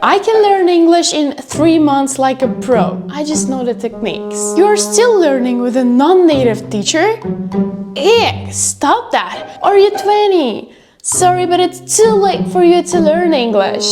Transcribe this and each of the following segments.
I can learn English in 3 months like a pro. I just know the techniques. You're still learning with a non-native teacher? Eek, stop that. Are you 20? Sorry, but it's too late for you to learn English.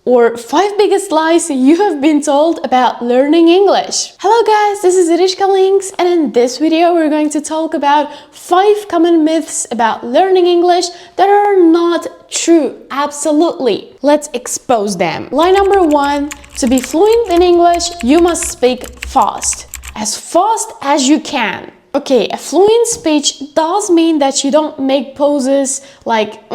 Or 5 biggest lies you have been told about learning English. Hello guys, this is Irishka Links, and in this video we're going to talk about 5 common myths about learning English that are not true, absolutely. Let's expose them. Lie number 1, to be fluent in English, you must speak fast as you can. Okay, a fluent speech does mean that you don't make pauses like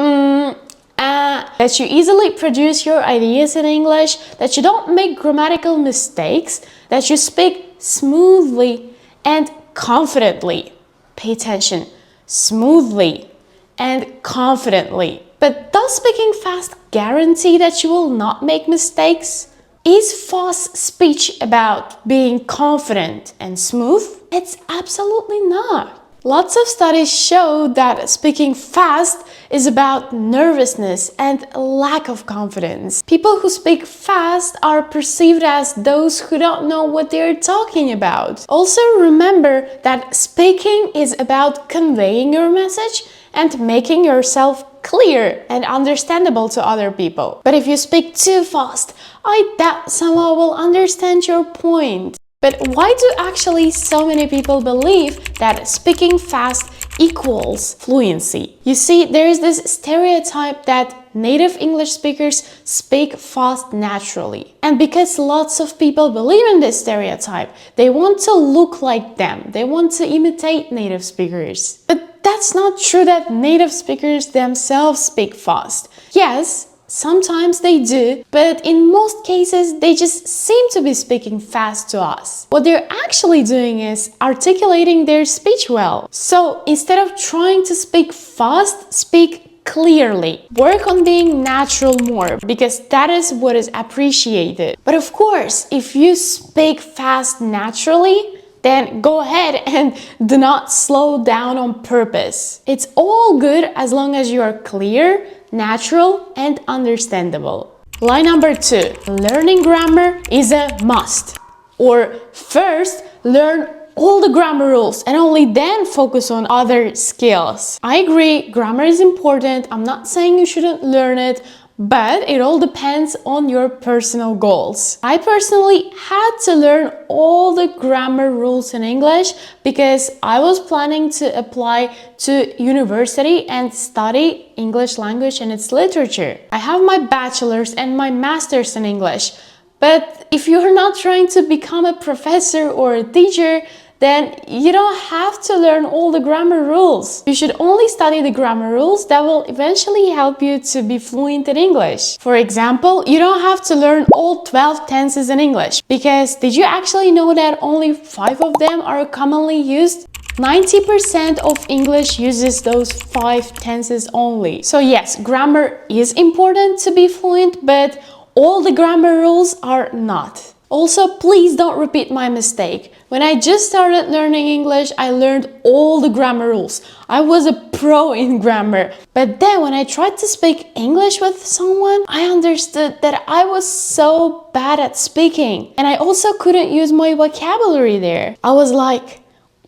that you easily produce your ideas in English, that you don't make grammatical mistakes, that you speak smoothly and confidently. Pay attention, smoothly and confidently. But does speaking fast guarantee that you will not make mistakes? Is fast speech about being confident and smooth? It's absolutely not. Lots of studies show that speaking fast is about nervousness and lack of confidence. People who speak fast are perceived as those who don't know what they're talking about. Also remember that speaking is about conveying your message and making yourself clear and understandable to other people. But if you speak too fast, I doubt someone will understand your point. But why do actually so many people believe that speaking fast equals fluency? You see, there is this stereotype that native English speakers speak fast naturally. And because lots of people believe in this stereotype, they want to look like them. They want to imitate native speakers. But that's not true that native speakers themselves speak fast. Yes, sometimes they do, but in most cases they just seem to be speaking fast to us. What they're actually doing is articulating their speech well. So instead of trying to speak fast, speak clearly. Work on being natural more, because that is what is appreciated. But of course, if you speak fast naturally, then go ahead and do not slow down on purpose. It's all good as long as you are clear, natural, and understandable. Lie number 2, learning grammar is a must. Or first, learn all the grammar rules and only then focus on other skills. I agree, grammar is important. I'm not saying you shouldn't learn it, but it all depends on your personal goals. I personally had to learn all the grammar rules in English because I was planning to apply to university and study English language and its literature. I have my bachelor's and my master's in English, but if you're not trying to become a professor or a teacher, then you don't have to learn all the grammar rules. You should only study the grammar rules that will eventually help you to be fluent in English. For example, you don't have to learn all 12 tenses in English, because did you actually know that only 5 of them are commonly used? 90% of English uses those 5 tenses only. So yes, grammar is important to be fluent, but all the grammar rules are not. Also, please don't repeat my mistake. When I just started learning English, I learned all the grammar rules. I was a pro in grammar. But then when I tried to speak English with someone, I understood that I was so bad at speaking. And I also couldn't use my vocabulary there. I was like,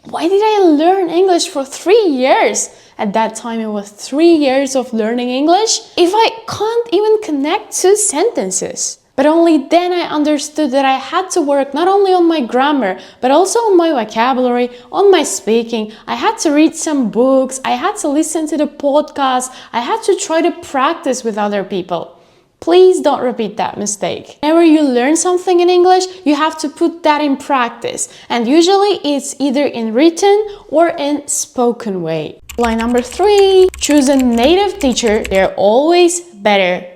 why did I learn English for 3 years? At that time, it was 3 years of learning English if I can't even connect 2 sentences. But only then I understood that I had to work not only on my grammar, but also on my vocabulary, on my speaking. I had to read some books, I had to listen to the podcast, I had to try to practice with other people. Please don't repeat that mistake. Whenever you learn something in English, you have to put that in practice. And usually it's either in written or in spoken way. Lie number 3, choose a native teacher. They're always better.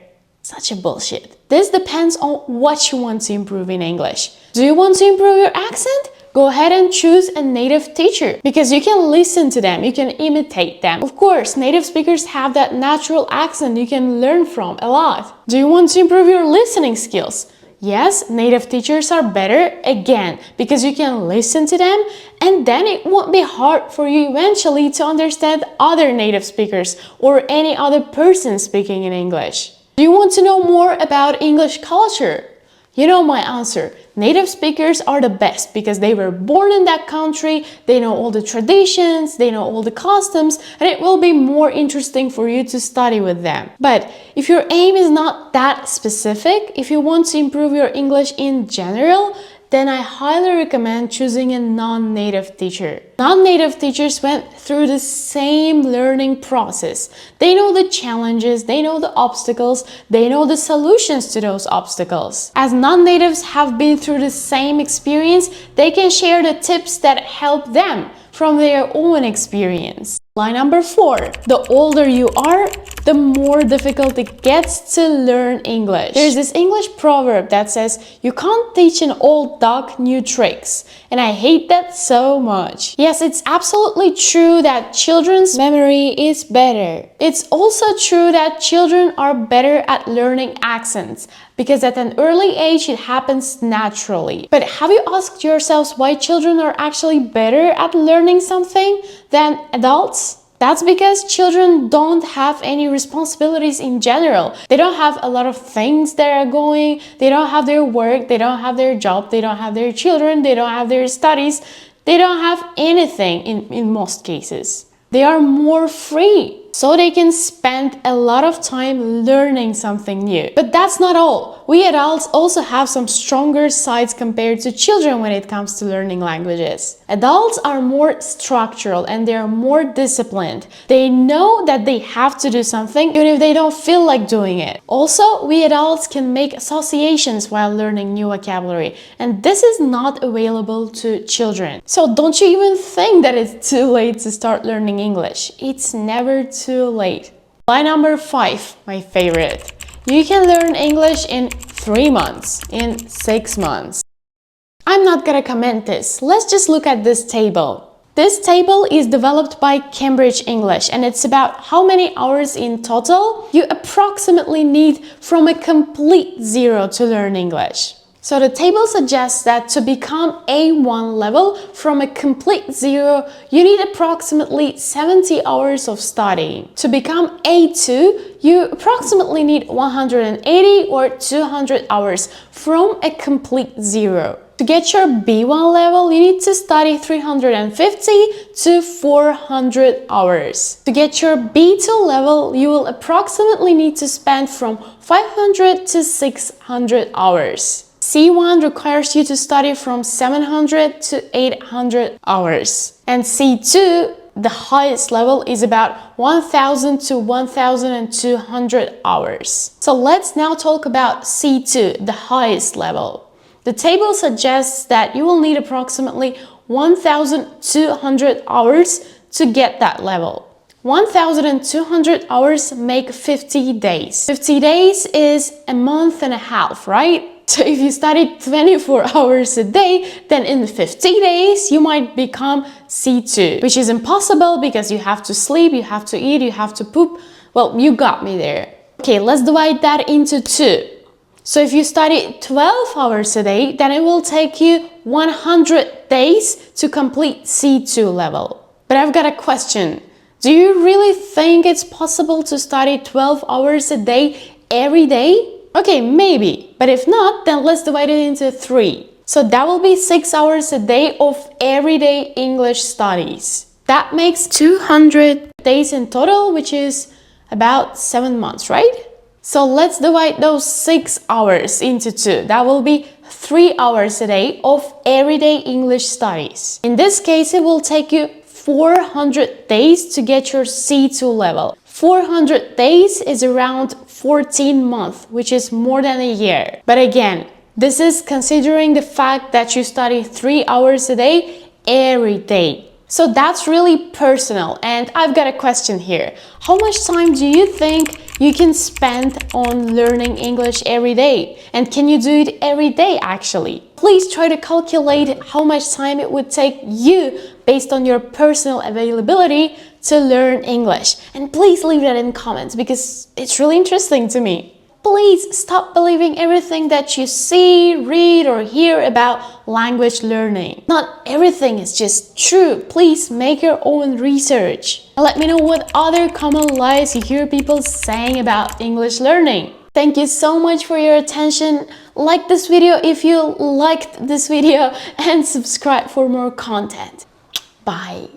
Such a bullshit. This depends on what you want to improve in English. Do you want to improve your accent? Go ahead and choose a native teacher, because you can listen to them, you can imitate them. Of course, native speakers have that natural accent you can learn from a lot. Do you want to improve your listening skills? Yes, native teachers are better, again, because you can listen to them, and then it won't be hard for you eventually to understand other native speakers or any other person speaking in English. Do you want to know more about English culture? You know my answer. Native speakers are the best because they were born in that country, they know all the traditions, they know all the customs, and it will be more interesting for you to study with them. But if your aim is not that specific, if you want to improve your English in general, then I highly recommend choosing a non-native teacher. Non-native teachers went through the same learning process. They know the challenges, they know the obstacles, they know the solutions to those obstacles. As non-natives have been through the same experience, they can share the tips that help them from their own experience. Line number 4. The older you are, the more difficult it gets to learn English. There's this English proverb that says, you can't teach an old dog new tricks. And I hate that so much. Yes, it's absolutely true that children's memory is better. It's also true that children are better at learning accents because at an early age it happens naturally. But have you asked yourselves why children are actually better at learning something than adults? That's because children don't have any responsibilities in general. They don't have a lot of things that are going, they don't have their work, they don't have their job, they don't have their children, they don't have their studies, they don't have anything in most cases. They are more free, so they can spend a lot of time learning something new. But that's not all. We adults also have some stronger sides compared to children when it comes to learning languages. Adults are more structural and they are more disciplined. They know that they have to do something even if they don't feel like doing it. Also, we adults can make associations while learning new vocabulary, and this is not available to children. So don't you even think that it's too late to start learning English. It's never too late. Line number 5, my favorite. You can learn English in 3 months, in 6 months. I'm not gonna comment this. Let's just look at this table. This table is developed by Cambridge English and it's about how many hours in total you approximately need from a complete zero to learn English. So the table suggests that to become A1 level from a complete zero, you need approximately 70 hours of studying. To become A2, you approximately need 180 or 200 hours from a complete zero. To get your B1 level, you need to study 350 to 400 hours. To get your B2 level, you will approximately need to spend from 500 to 600 hours. C1 requires you to study from 700 to 800 hours. And C2, the highest level, is about 1000 to 1200 hours. So let's now talk about C2, the highest level. The table suggests that you will need approximately 1200 hours to get that level. 1200 hours make 50 days. 50 days is a month and a half, right? So if you study 24 hours a day, then in 50 days you might become C2, which is impossible because you have to sleep, you have to eat, you have to poop. Well, you got me there. Okay, let's divide that into 2. So if you study 12 hours a day, then it will take you 100 days to complete C2 level. But I've got a question. Do you really think it's possible to study 12 hours a day every day? Okay, maybe, but if not, then let's divide it into 3. So that will be 6 hours a day of everyday English studies. That makes 200 days in total, which is about 7 months, right? So let's divide those 6 hours into 2. That will be 3 hours a day of everyday English studies. In this case, it will take you 400 days to get your C2 level. 400 days is around 14 months, which is more than a year. But again, this is considering the fact that you study 3 hours a day every day. So that's really personal, and I've got a question here. How much time do you think you can spend on learning English every day? And can you do it every day actually? Please try to calculate how much time it would take you based on your personal availability to learn English. And please leave that in comments because it's really interesting to me. Please stop believing everything that you see, read, or hear about language learning. Not everything is just true. Please make your own research. And let me know what other common lies you hear people saying about English learning. Thank you so much for your attention. Like this video if you liked this video and subscribe for more content. Bye.